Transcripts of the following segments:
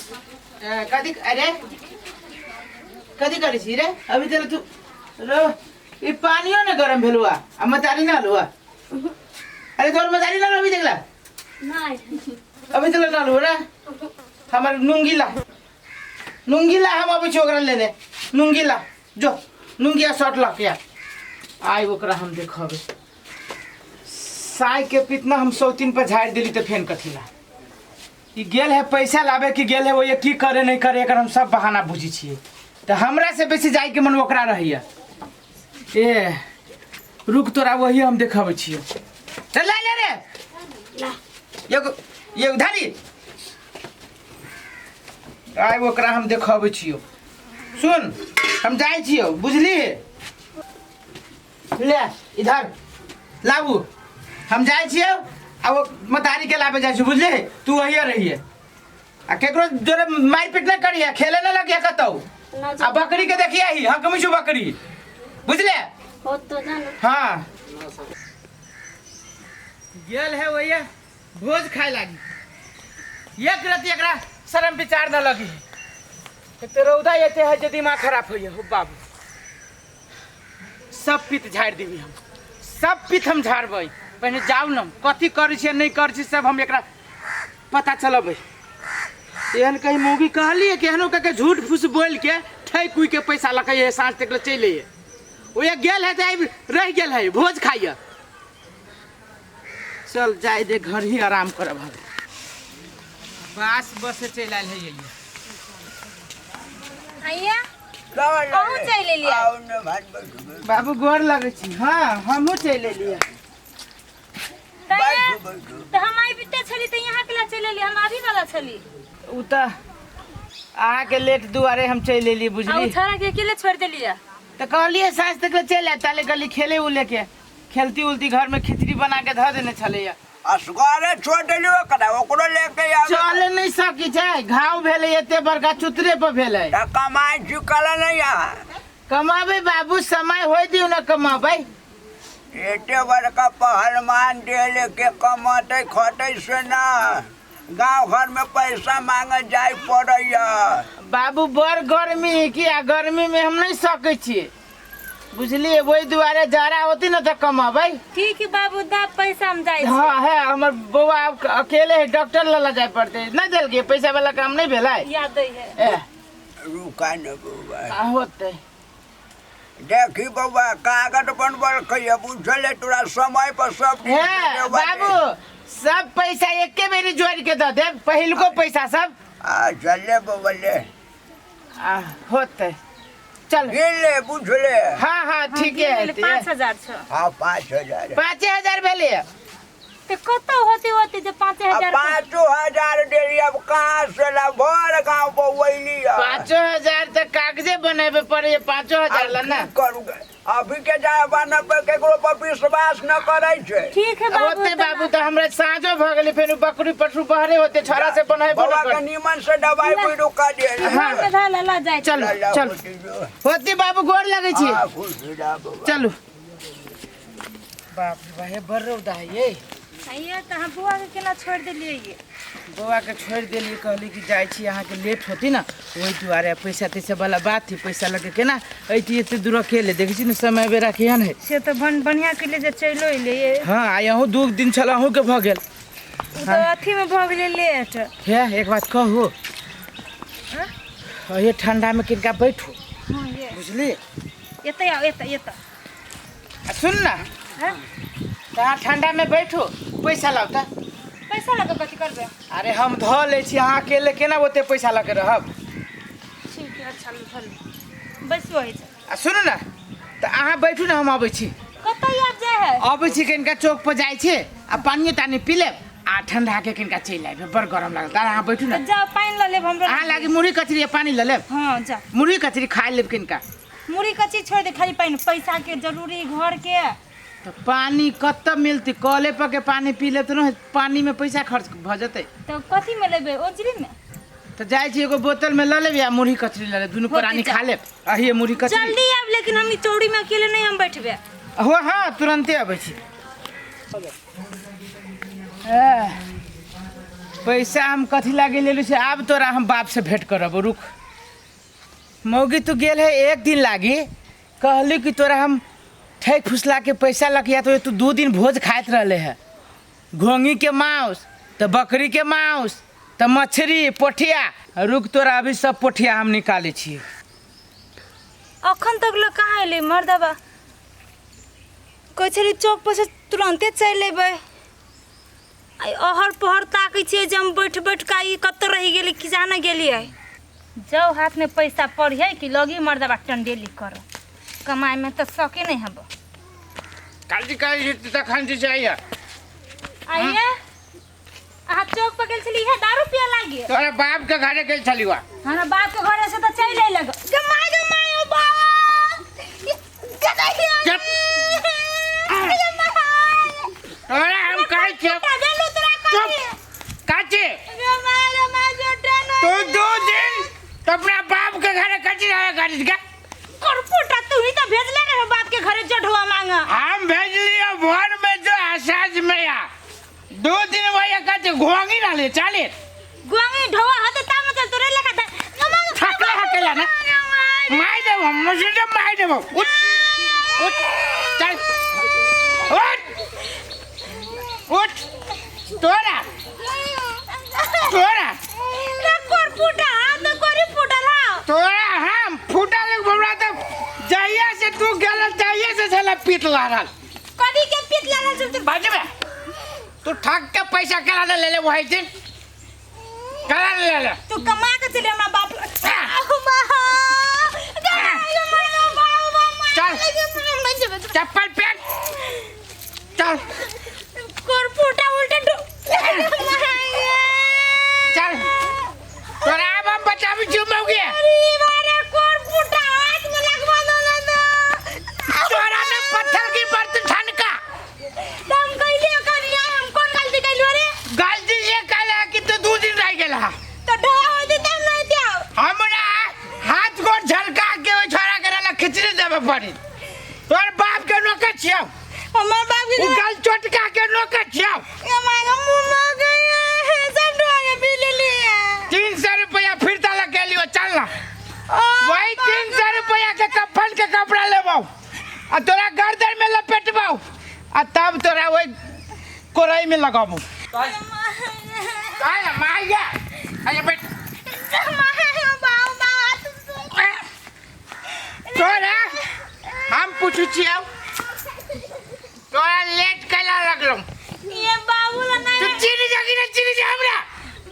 कदी अरे कदी करी छी रे अभी तक तू रो ई पानियो न गरम भेलुआ आ मतारी ना लुआ अरे तोर मतारी ना अभी देखला नहीं अभी तक ना लुआ रे हमर नुंगीला हम अभी छोकरा लेने नुंगीला जो नुंगिया शॉट ला के आई ओकरा हम देखबे साई के पितना हम 103 पर झाड़ दिली त फेन कथिला ई गेल है पैसा लावे कि गेल है वो ये की करे नहीं करे एकर हम सब बहाना बुझी छिए त हमरा से बेसी जाई के मन ओकरा रहिया ए रुक तोरा वही हम देखाबै छिए चल ले रे ला ये उधारी आई ओकरा हम देखाबै छियो सुन हम जाई छियो बुझली ले इधर लाबू हम जाई छियो आ वो मतारी के लाबे जाई छी बुझली तू वही रहिए आ केकरो जोरे मारपीट न करिए खेले न लगिए कतौ आ बकरी के देखिए ही हम कमी छु बकरी बुझले हो तो जान हां गेल है वही भोज खाए लागी एक रात एकरा शर्म विचार न लगी ते रौदा एते है जे दिमाग खराब होइए हो बाबू सब पित झाड़ देबी हम सब पित हम झाड़बै पहले जाऊ न कथी करै छै नहीं करै छै सब हम एकरा पता चलबै एहन कहीं मौगी कहलिए केहनो के झूठ फूस बोल के ठै कुई के पैसा लकै है सांझ तक चले है ओए गेल है त रह गेल है भोज खाइए चल जाए दे घर ही आराम करब हम बस से चल आयल है ये आइया कहूं चले लिया बाबू गोर लगे छी हां हमहु चले लिया तो हम आई बिते छली त यहां केला चले ली हम आभी वाला छली उ त आहा के लेट दुआरे हम चले ली बुझली आ उठारा के अकेले छोड़ देलिया त कहलिए सास तक चल आ ताले गली खेले उ लेके खेलती उलती घर में खिचड़ी बना के ध देने छले असगारे छोड़ देलियो कदा ओकरो लेके आ चल नहीं सकी छै घाव भेले एते बड़का चुतरे पर भेले त कमाई चुकल नहीं आ कमाबे बाबू समय होय दियो न कमाबे एते बड़का पहलवान देले के कमाते खटे से ना गांव घर में पैसा मांगे जाय पड़ैया बाबू बड़ गर्मी की आ गर्मी में हम नहीं सकै छी बुझलिए वही दुआरे जारा होती न त कमाबै ठीक है बाबू दा पैसा हम जाई हां है हमर बौआ अकेले है डॉक्टर लला जाय पड़ते न देल के पैसा वाला काम नहीं भेलै याद दै है ए रुका न बउआ आ होते देखी बउआ कागज बनबल कहिए बुझले तोरा समय पर सब है बाबू सब पैसा एके बेरी जोड़ के द दे पहिलको पैसा सब आ चले बउआ ले आ होते चल ले बुझले हां हां ठीक है 5000 छ हां 5000 5000 भेले ते कतो होते जे 5000 5000 देली अब कहां से ला भर गांव बउइली 5000 त कागजे बनाबे पड़े 5000 ला ना करूंगा अभी के जमाना पे केकरो पर विश्वास न करे छै ठीक है बाबू होते बाबू त हमरा साँझो भ गेलै फेर बकरी पठरू बहरे होते छोरा से बनाए बाबा के नीमन से दवाई कोई रुका दे हां धा ला जाय चल चल होती बाबू गोर लगे छी हां खुश रह बाबा चलो बाप रे भाई बड़ रौदा है ये आइया त हम बुआ के केना छोड़ देलिए ये बउआ के छोड़ देली कहली कि जाय छी अहाँ के लेट होती ना वही दुआरे पैसा तैसा वाला बात थी पैसा लगे के ना ऐती एते दूर अकेले देखी छी न समय बेरा केहन है से तो बढ़िया के लिए जे चलो ले हां आयहु 2 दिन छलहु के भ गेल तो अथी में भ गेले लेट हे एक बात कहू ये ठंडा में किनका बैठो हां ये बुझली एते आओ एते सुन ना हां ता ठंडा में बैठो पैसा लाओ पैसा लगे कथी करबे अरे हम ध ले छी अहाँ अकेले केना ओते पैसा लगे रहब ठीक है अच्छा चल बस वही आ सुन ना त अहाँ बैठू ना हम आबै छी कतै आब जाय है आबै छी कनिका चौक पर जाय छी आ पानी तानी पी लेब आ ठंडा के कनिका चल आइबे बड़ गरम लागल अहाँ बैठू ना जा पानी ल लेब हमरा अहाँ लागी मुरही कचरी पानी ल लेब हां जा मुरही कचरी खा लेब कनिका मुरही कच्ची छोड़ दे खाली पानी पैसा के जरूरी घर के तो पानी कत मिलती कले पर के पानी पी ले तो पानी में पैसा खर्च भ जते तो कथी में लेबे ओजरी में तो जाय छी एगो बोतल में ल लेब या मुरही कचरी ल लेब दुनु प्राणी खा लेब अही मुरही कचरी जल्दी आब लेकिन हम ई चौड़ी में अकेले नहीं हम बैठबे हो हां तुरंते आबै छी पैसा हम कथी लागे ले से अब तोरा हम बाप से भेंट करब रुक। मौगी तू गेल है 1 दिन लागी कहली कि तोरा हम ठेक फुसला के पैसा लगिया तो तू 2 दिन भोज खात रहले है। घोंगी के मांस तो बकरी के मांस तो मछली पोठिया रुक तोरा अभी सब पोठिया हम निकाले छिए। अखन तक लो कहाँ अइले मर्दबा कहै चौक पर से तुरंते चल लेबै। आई अहर पहर ताकै छियै जे हम बैठ बैठ का ई कत रहि गेली कि जाना गेलियै। जाओ हाथ में पैसा पड़िए कि लगी मर्दबा टंडेली करो कमाई में तो सके नहीं हब। काली काली त खान चाहिए आइए अहाँ चौक पर गेल छली है दारू पिया लागी तोरा बाप के घरे गेल छली वा हमरा बाप के घरे से तो चल आइ लग गमाई ओ बाबा चुप। तोरा हम कहै छियै चुप काचे तू 2 दिन तो अपना बाप के घरे कची रहे गाड़ी के करपुटा तू ही तो भेजले रहे बाप के घरे जढ़वा मांगा। हम भेज लियो भोर में जो आसाज में या 2 दिन वही कचे घोंगी डाले चाले गुआंगी ढवा हते ता मतलब तोरे लेखा था नमाज थकले हकेला ना मार दे हम मुझे मार दे उठ उठ चल उठ तोरा तोरा ना करपुटा हाथ कोरी फुटला तोरा हम फूटा ले हमरा तो जहिया से तू गेल जहिया से साला पीट लागल कदी के पीट लागल तुम बाजे में तू ठग के पैसा करा ले ले वही दिन करा ले तू कमा के चले हमरा बाप चल चप्पल पहन चल करपुटा उल्टा चल तोरा अब हम बचाबी चुमौगे अरे मारे करपुटा हाथ में लगवा दो ना तोरा ने पत्थर की बर्त ठनका तुम कइले करिया हम कौन गलती कइलो रे गलती ये कहला कि तू 2 दिन रह गेला तो ढवा हो दे तब नहीं दियो हमरा हाथ को झलका के ओ छोरा करला खिचड़ी देबे पड़ी तोर बाप के नौकर छियौ हमर बाप उ गल चटका के नौकर छियौ ये मांगा मुंह में गया है सब ढवा के पी ले लिया 300 रुपया फिर तला के लियो चल ना वही 300 रुपया के कफन के कपड़ा लेबो आ तोरा गर्दन में लपेटबो आ तब तोरा वही कोरई में लगाबो काय माया अरे बेट तोरा हम पूछू छियौ तोरा लेट कला लगलो ये बाबूला तू नहीं चीनी जगी ना चीनी जा हमरा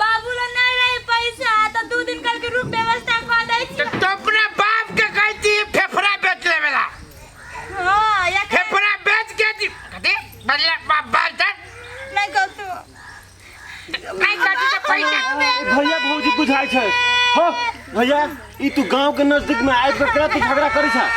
बाबूला नहीं रहे पैसा तो 2 दिन कल के रूप व्यवस्था कर दै छी। तो अपना बाप के कहती फेफड़ा बेच लेवेला हां या फेफड़ा बेच के दी कदे बल्ला बाप बात नहीं कर तू नहीं काटी तो पैसा भैया भौजी बुझाई छै हो भैया ई तू गांव के नजदीक में आइ के तू झगड़ा करी छ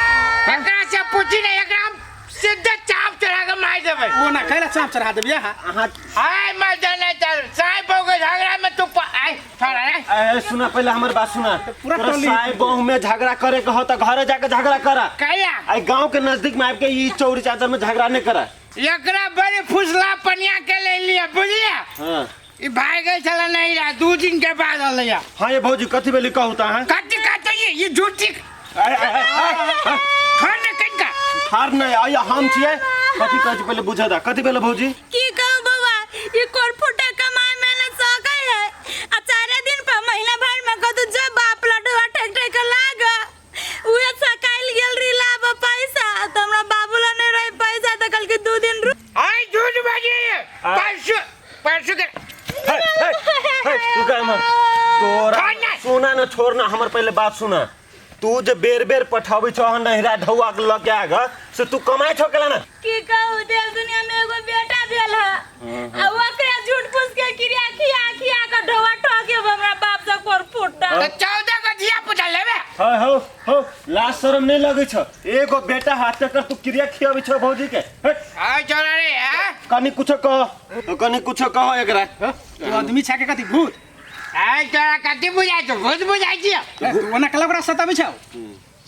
एकरा से पूछी नहीं एकरा हम सीधे चाप चढ़ा के मार देबै वो ना कैला चाप चढ़ा देबिया अहाँ आय मैं जाने चल साई बहु झगड़ा में तू आय छोड़ा रे सुना पहले हमर बात सुना पूरा तोरा टोली- साई बहु में झगड़ा करे के हो त घरे जाके झगड़ा करा कैला आई गांव के नजदीक में आके ई चौरी चादर में झगड़ा नहीं करा एकरा बड़ी फुसला पनिया के ले लिया बुझलिया हां ई भाई गई चला नहीं रहा 2 दिन के बाद अलैया हां ये भौजी कथि बेली कहता है काटी काटी ये झूठी खान ने कनका हार नहीं आया हम छिए कथि कहै छी पहले बुझा दा कथि बेले भौजी की कहूं बाबा ये करपुटा कमाए मेहनत सकै है आ 4 दिन पर महीना भर में कदू जो बाप लडवा ठक ठक लाग उहे सकाइल गेल री लाभ पैसा तो हमरा बाबूला नहीं रहे पैसा तो कल के 2 दिन आई झूठ बाजी परसों परसों के तू का हम तोरा सुना न छोड़ना हमर पहले बात सुना तू जे बेर बेर पठावे छ नहिरा ढौआ के लग आगा से तू कमाए छ केला ना की कहूं देव दुनिया में एगो बेटा भेल है आ ओकरा झूठ फूस के क्रिया खिया के ढवा ठके हमरा बाप से करपुटा तो 14 का धिया पुता लेबे हो लाज शरम नहीं लगे छ एगो बेटा हाथ कर तू क्रिया खियावे छ भौजी के आय छोरा रे हां कनी कुछ कह एकरा तू आदमी छाके कथी भूत आय छोरा कति बुझाइ छ भूत बुझाइ छ तू ओना कला बड़ा सताबे छौ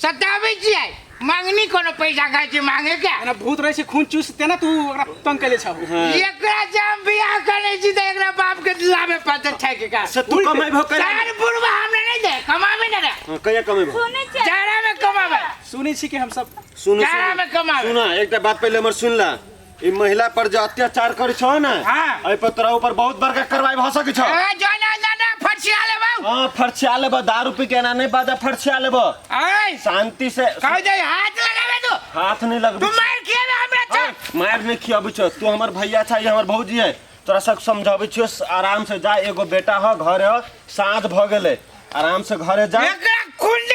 सताबै छियै मांगनी कोनो पैसा खाइ छी मांगे क्या ना भूत रहे से खून चूसते ना तू ओकरा तंग कैले छौ एकरा जब बियाह करे छी त एकरा बाप के लाभे पता छै के का से तू कमाई भो करे चार बुढ़वा हमरा नहीं दे कमावे ना रे कहिया कमाई भो सुनै छै चारा में कमावे सुनै छी कि हम सब सुन चारा में कमावे सुना एकटा बात पहले हमर सुन ला ई महिला पर जो अत्याचार करे छौ ना हाँ। एहि पर तोरा ऊपर बहुत बड़का कार्रवाई भ सकै छौ ए जाना जाना फसिया ले बाऊ हां फरछिया लेबो दारू पी के ना नहीं बाजा फरछिया लेबो ए शांति से कह दे हाथ लगावे तू हाथ नहीं लगबी तू मार खेबे हमरा छ मार नहीं खियाबी छ तू हमर भैया छ ये हमर भौजी है तोरा सब समझाबी छियो आराम से जा एगो बेटा हो घर हो साँझ भ गेले आराम से घरे जा एकरा खुंड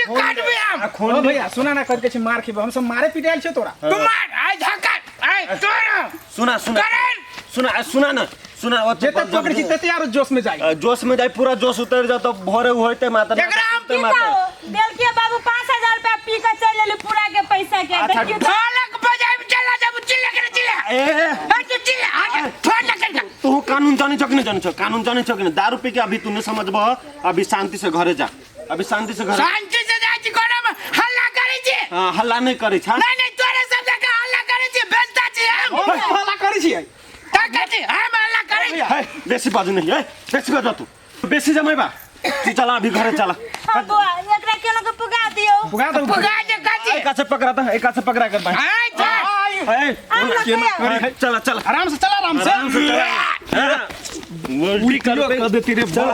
काटबे हम ओ खून भैया सुना ना करके छी मार खिबो हम सब मारे पिटाइल छ तोरा तू मार आइ धक्का आइ तोरा सुना सुना करण! सुना ना सुना वो जेते पकड़ छी तेते यार जोश में जाई जोश में जाए पूरा जोश उतर जा तो भोरे होते माता एकरा हम की कहू देलके बाबू 5000 रुपया पी के चल लेली पूरा के पैसा के अच्छा, देखियो तो ढोलक बजाए चला जब चिल्ला कर चिल्ला ए तू चिल्ला आगे ढोलक कर तू कानून जाने छ कि नहीं जाने छ कानून जाने छ कि नहीं दारू पी के अभी तू नहीं समझबो अभी शांति से घरे जा अभी शांति से घरे शांति से जाय छी कोना में हल्ला करे छी हाँ हल्ला नहीं करे छ नहीं तोरे सब जगह हल्ला करे छी बेचता छी हम ओ हल्ला करै छी ताका छी हम हल्ला करे छी है बेसी बाजू नहीं है बेसी बाजू तू बेसी जमाइबा तू चला अभी घरे चला हां बुआ एकरा केनो के पुगा दियो पुगा दो पुगा जे काची एक से पकड़ा था एक से पकड़ा कर भाई आइ था चला चला आराम से चला आराम से आराम से चला उल्टी कर देती रे चला